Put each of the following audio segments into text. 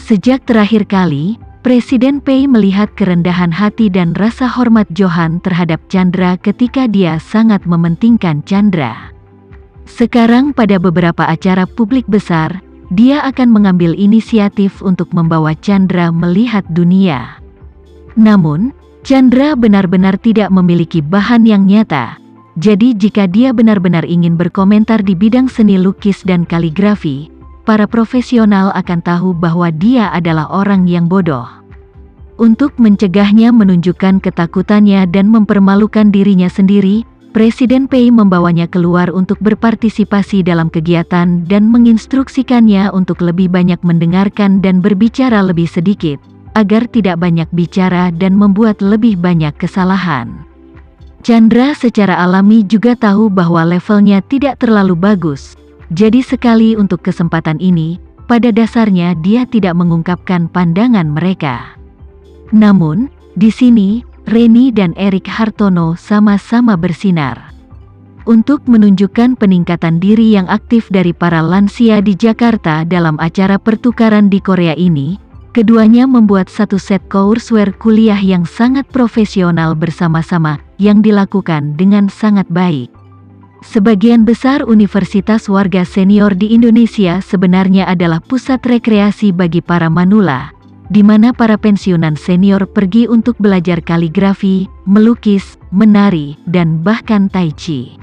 Sejak terakhir kali, Presiden Pei melihat kerendahan hati dan rasa hormat Johan terhadap Chandra ketika dia sangat mementingkan Chandra. Sekarang pada beberapa acara publik besar, dia akan mengambil inisiatif untuk membawa Chandra melihat dunia. Namun, Chandra benar-benar tidak memiliki bahan yang nyata. Jadi jika dia benar-benar ingin berkomentar di bidang seni lukis dan kaligrafi, para profesional akan tahu bahwa dia adalah orang yang bodoh. Untuk mencegahnya menunjukkan ketakutannya dan mempermalukan dirinya sendiri, Presiden Pei membawanya keluar untuk berpartisipasi dalam kegiatan dan menginstruksikannya untuk lebih banyak mendengarkan dan berbicara lebih sedikit, agar tidak banyak bicara dan membuat lebih banyak kesalahan. Chandra secara alami juga tahu bahwa levelnya tidak terlalu bagus. Jadi sekali untuk kesempatan ini, pada dasarnya dia tidak mengungkapkan pandangan mereka. Namun, di sini, Reni dan Erik Hartono sama-sama bersinar. Untuk menunjukkan peningkatan diri yang aktif dari para lansia di Jakarta dalam acara pertukaran di Korea ini, keduanya membuat satu set courseware kuliah yang sangat profesional bersama-sama, yang dilakukan dengan sangat baik. Sebagian besar universitas warga senior di Indonesia sebenarnya adalah pusat rekreasi bagi para manula, di mana para pensiunan senior pergi untuk belajar kaligrafi, melukis, menari, dan bahkan tai chi.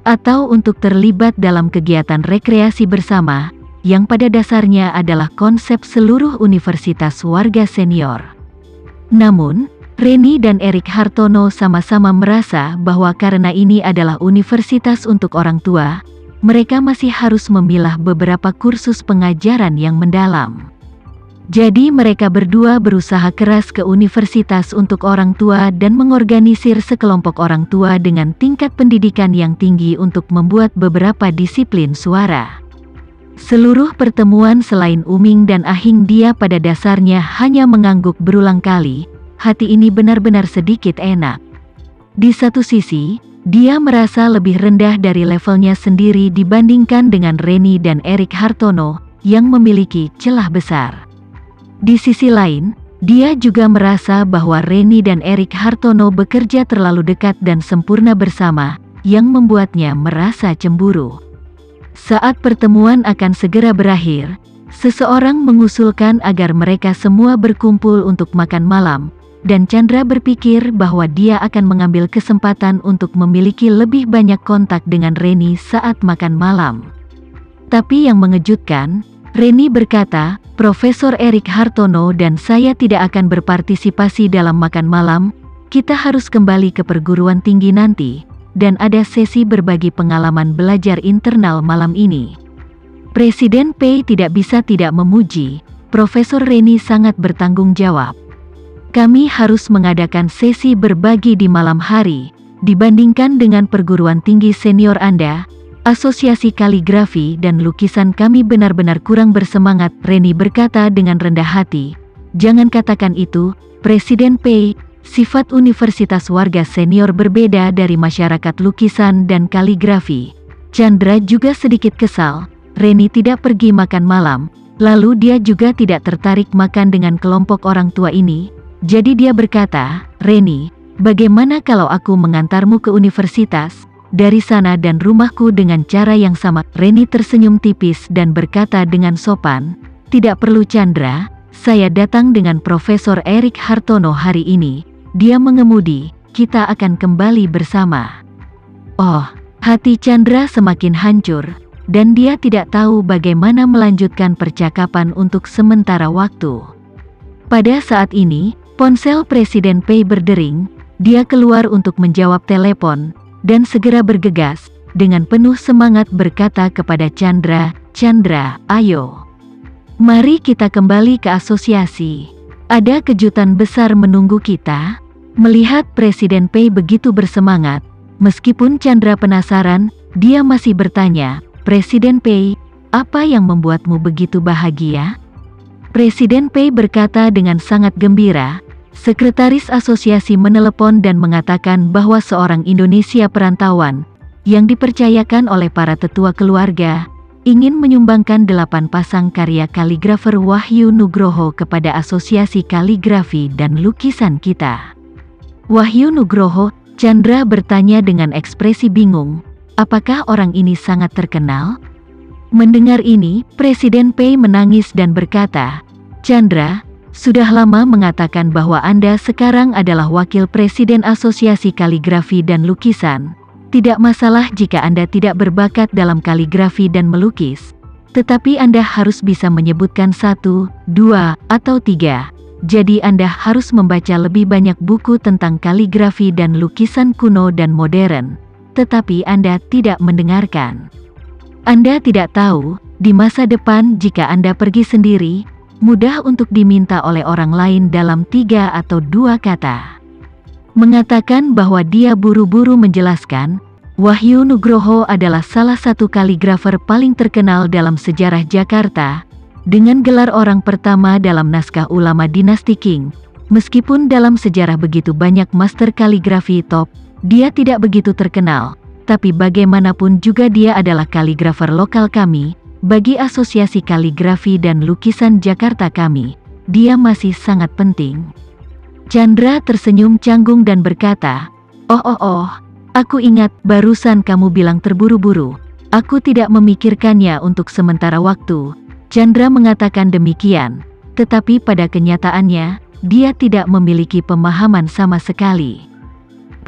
Atau untuk terlibat dalam kegiatan rekreasi bersama, yang pada dasarnya adalah konsep seluruh universitas warga senior. Namun, Reni dan Erik Hartono sama-sama merasa bahwa karena ini adalah universitas untuk orang tua, mereka masih harus memilah beberapa kursus pengajaran yang mendalam. Jadi mereka berdua berusaha keras ke universitas untuk orang tua dan mengorganisir sekelompok orang tua dengan tingkat pendidikan yang tinggi untuk membuat beberapa disiplin suara. Seluruh pertemuan selain Uming dan Ahing dia pada dasarnya hanya mengangguk berulang kali. Hati ini benar-benar sedikit enak. Di satu sisi, dia merasa lebih rendah dari levelnya sendiri dibandingkan dengan Reni dan Erik Hartono, yang memiliki celah besar. Di sisi lain, dia juga merasa bahwa Reni dan Erik Hartono bekerja terlalu dekat dan sempurna bersama, yang membuatnya merasa cemburu. Saat pertemuan akan segera berakhir, seseorang mengusulkan agar mereka semua berkumpul untuk makan malam, dan Chandra berpikir bahwa dia akan mengambil kesempatan untuk memiliki lebih banyak kontak dengan Reni saat makan malam. Tapi yang mengejutkan, Reni berkata, "Profesor Erik Hartono dan saya tidak akan berpartisipasi dalam makan malam, kita harus kembali ke perguruan tinggi nanti, dan ada sesi berbagi pengalaman belajar internal malam ini." Presiden Pei tidak bisa tidak memuji, Profesor Reni sangat bertanggung jawab. Kami harus mengadakan sesi berbagi di malam hari, dibandingkan dengan perguruan tinggi senior Anda, Asosiasi Kaligrafi dan Lukisan kami benar-benar kurang bersemangat, Reni berkata dengan rendah hati. Jangan katakan itu, Presiden Pei, sifat universitas warga senior berbeda dari masyarakat lukisan dan kaligrafi. Chandra juga sedikit kesal, Reni tidak pergi makan malam, lalu dia juga tidak tertarik makan dengan kelompok orang tua ini. Jadi dia berkata, "Reni, bagaimana kalau aku mengantarmu ke universitas, dari sana dan rumahku dengan cara yang sama?" Reni tersenyum tipis dan berkata dengan sopan, "Tidak perlu Chandra, saya datang dengan Profesor Erik Hartono hari ini, dia mengemudi, kita akan kembali bersama." Oh, hati Chandra semakin hancur, dan dia tidak tahu bagaimana melanjutkan percakapan untuk sementara waktu. Pada saat ini, ponsel Presiden Pei berdering, dia keluar untuk menjawab telepon, dan segera bergegas, dengan penuh semangat berkata kepada Chandra, "Chandra, ayo. Mari kita kembali ke asosiasi. Ada kejutan besar menunggu kita." Melihat Presiden Pei begitu bersemangat, meskipun Chandra penasaran, dia masih bertanya, "Presiden Pei, apa yang membuatmu begitu bahagia?" Presiden Pei berkata dengan sangat gembira, "Sekretaris asosiasi menelepon dan mengatakan bahwa seorang Indonesia perantauan, yang dipercayakan oleh para tetua keluarga, ingin menyumbangkan 8 pasang karya kaligrafer Wahyu Nugroho kepada Asosiasi Kaligrafi dan Lukisan kita. Wahyu Nugroho, Chandra bertanya dengan ekspresi bingung, apakah orang ini sangat terkenal? Mendengar ini, Presiden Pei menangis dan berkata, Chandra, sudah lama mengatakan bahwa Anda sekarang adalah Wakil Presiden Asosiasi Kaligrafi dan Lukisan. Tidak masalah jika Anda tidak berbakat dalam kaligrafi dan melukis, tetapi Anda harus bisa menyebutkan 1, 2, atau 3. Jadi Anda harus membaca lebih banyak buku tentang kaligrafi dan lukisan kuno dan modern, tetapi Anda tidak mendengarkan. Anda tidak tahu, di masa depan jika Anda pergi sendiri, mudah untuk diminta oleh orang lain dalam 3 atau 2 kata. Mengatakan bahwa dia buru-buru menjelaskan, Wahyu Nugroho adalah salah satu kaligrafer paling terkenal dalam sejarah Jakarta, dengan gelar orang pertama dalam naskah ulama dinasti Qing. Meskipun dalam sejarah begitu banyak master kaligrafi top, dia tidak begitu terkenal, tapi bagaimanapun juga dia adalah kaligrafer lokal kami, bagi Asosiasi Kaligrafi dan Lukisan Jakarta kami, dia masih sangat penting. Chandra tersenyum canggung dan berkata, Oh, aku ingat barusan kamu bilang terburu-buru. Aku tidak memikirkannya untuk sementara waktu. Chandra mengatakan demikian, tetapi pada kenyataannya, dia tidak memiliki pemahaman sama sekali.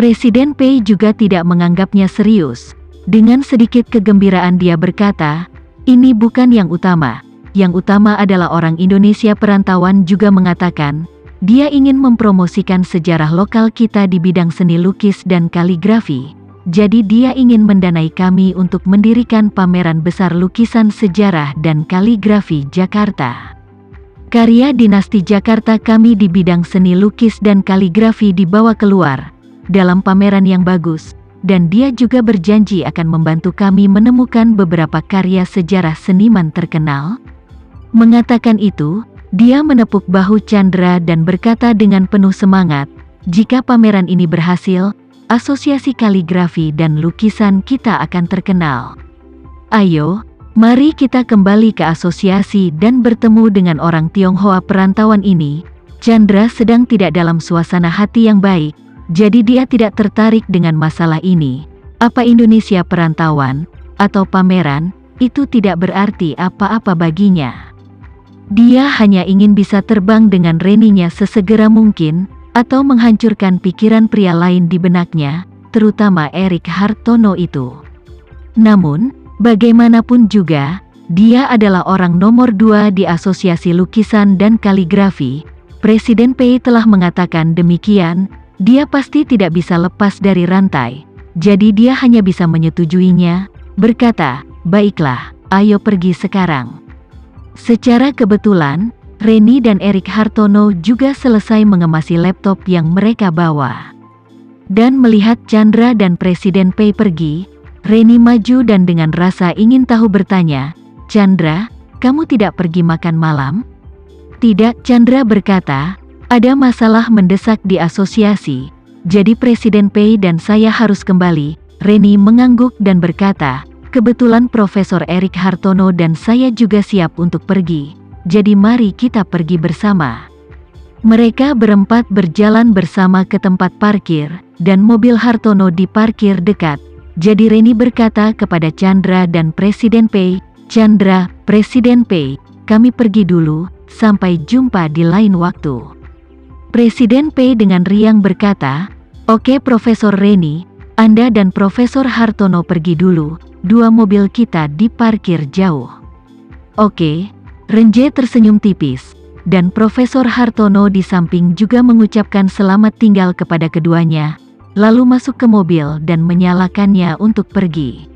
Presiden Pei juga tidak menganggapnya serius. Dengan sedikit kegembiraan dia berkata, ini bukan yang utama. Yang utama adalah orang Indonesia perantauan juga mengatakan, dia ingin mempromosikan sejarah lokal kita di bidang seni lukis dan kaligrafi. Jadi dia ingin mendanai kami untuk mendirikan pameran besar lukisan sejarah dan kaligrafi Jakarta. Karya dinasti Jakarta kami di bidang seni lukis dan kaligrafi dibawa keluar dalam pameran yang bagus, dan dia juga berjanji akan membantu kami menemukan beberapa karya sejarah seniman terkenal. Mengatakan itu, dia menepuk bahu Chandra dan berkata dengan penuh semangat, jika pameran ini berhasil, Asosiasi Kaligrafi dan Lukisan kita akan terkenal. Ayo, mari kita kembali ke asosiasi dan bertemu dengan orang Tionghoa perantauan ini. Chandra sedang tidak dalam suasana hati yang baik, jadi dia tidak tertarik dengan masalah ini. Apa Indonesia perantauan, atau pameran, itu tidak berarti apa-apa baginya. Dia hanya ingin bisa terbang dengan Reninya sesegera mungkin, atau menghancurkan pikiran pria lain di benaknya, terutama Erik Hartono itu. Namun, bagaimanapun juga, dia adalah orang nomor 2 di Asosiasi Lukisan dan Kaligrafi. Presiden Pei telah mengatakan demikian, dia pasti tidak bisa lepas dari rantai. Jadi dia hanya bisa menyetujuinya, berkata, baiklah, ayo pergi sekarang. Secara kebetulan, Reni dan Erik Hartono juga selesai mengemasi laptop yang mereka bawa. Dan melihat Chandra dan Presiden Pei pergi, Reni maju dan dengan rasa ingin tahu bertanya, Chandra, kamu tidak pergi makan malam? Tidak, Chandra berkata, ada masalah mendesak di asosiasi, jadi Presiden Pei dan saya harus kembali. Reni mengangguk dan berkata, kebetulan Profesor Erik Hartono dan saya juga siap untuk pergi. Jadi mari kita pergi bersama. Mereka berempat berjalan bersama ke tempat parkir, dan mobil Hartono diparkir dekat. Jadi Reni berkata kepada Chandra dan Presiden Pei, Chandra, Presiden Pei, kami pergi dulu, sampai jumpa di lain waktu. Presiden Pei dengan riang berkata, oke Profesor Reni, Anda dan Profesor Hartono pergi dulu, 2 mobil kita diparkir jauh. Oke. Renje tersenyum tipis, dan Profesor Hartono di samping juga mengucapkan selamat tinggal kepada keduanya, lalu masuk ke mobil dan menyalakannya untuk pergi.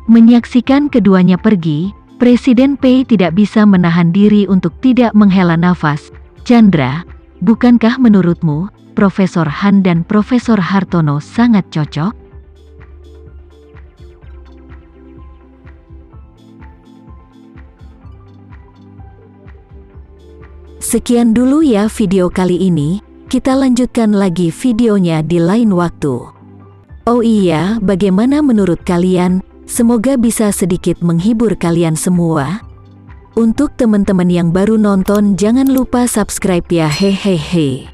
Menyaksikan keduanya pergi, Presiden Pei tidak bisa menahan diri untuk tidak menghela nafas. Chandra, bukankah menurutmu, Profesor Han dan Profesor Hartono sangat cocok? Sekian dulu ya video kali ini, kita lanjutkan lagi videonya di lain waktu. Oh iya, bagaimana menurut kalian? Semoga bisa sedikit menghibur kalian semua. Untuk teman-teman yang baru nonton, jangan lupa subscribe ya, hehehe.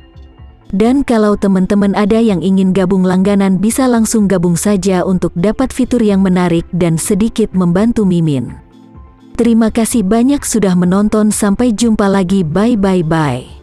Dan kalau teman-teman ada yang ingin gabung langganan, bisa langsung gabung saja untuk dapat fitur yang menarik dan sedikit membantu Mimin. Terima kasih banyak sudah menonton, sampai jumpa lagi, bye.